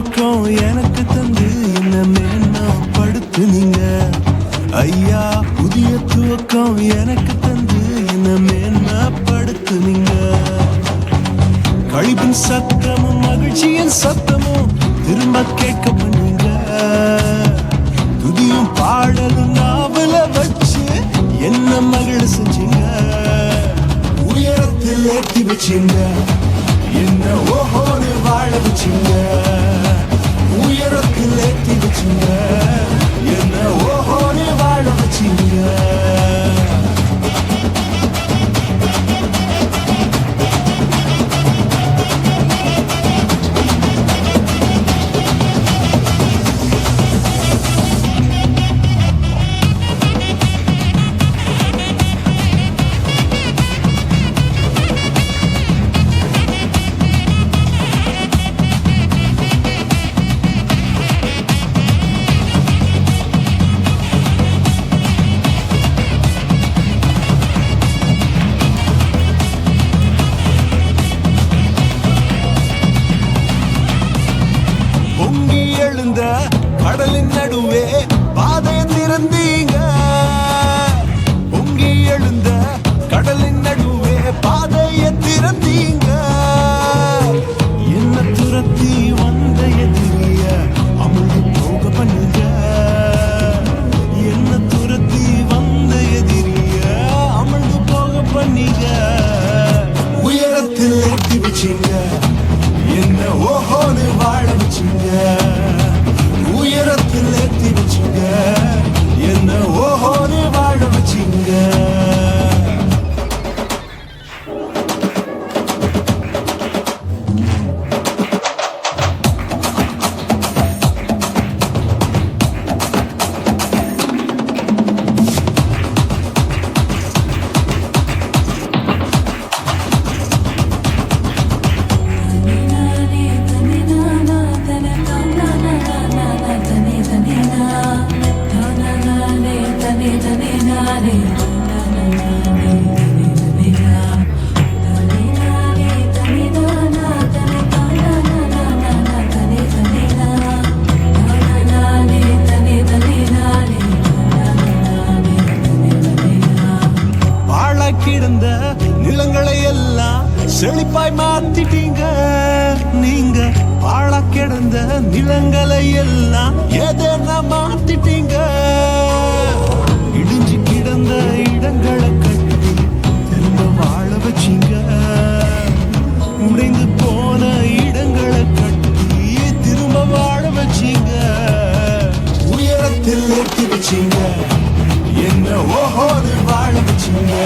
துவக்கம் எனக்கு தந்து என்ன மேன்மைப்படுத்துனீங்க ஐயா. புதிய துவக்கம் எனக்கு தந்து என்ன மேன்மைப்படுத்துனீங்க. கழிப்பின் சத்தமும் மகிழ்ச்சியின் சத்தமும் திரும்ப கேட்க பண்ணீங்க. துதியும் பாடலும் நாவல வச்சு என்ன மகிழ செஞ்சீங்க. உயரத்தில் ஏற்றி வச்சீங்க, என்ன ஓஹோன்னு வாழ வச்சீங்க. உயரத்தில் ஏற்றி வச்சீங்க, என்ன ஓஹோன்னு வாழ வச்சீங்க. பொங்கி எழுந்த கடலின் நடுவே பாதையை திறந்தீங்க. பொங்கி எழுந்த கடலின் நடுவே பாதையை திறந்தீங்க. என்ன துரத்தி வந்த எதிரிய அமுழ்ந்து போக பண்ணுங்க. என்ன துரத்தி வந்த எதிரிய அமுழ்ந்து போக பண்ணீங்க. உயரத்தில் ஏற்றி வச்சீங்க, என்ன ஓஹோன்னு வாழ வச்சீங்க. உயரத்தில் ஏற்றி வச்சீங்க, என்ன ஓஹோன்னு வாழ வச்சீங்க. கிடந்த நிலங்களை எல்லாம் செழிப்பாய் மாத்திட்டீங்க. நீங்க பாழா கிடந்த நிலங்களை எல்லாம் எதனா மாத்திட்டீங்க. இடிஞ்சு கிடந்த இடங்களை கட்டி திரும்ப வாழ வச்சீங்க. உடைந்து போன இடங்களை கட்டி திரும்ப வாழ வச்சீங்க. உயரத்தில் ஏற்றி வச்சீங்க, என்ன ஓஹோன்னு வாழ வச்சீங்க.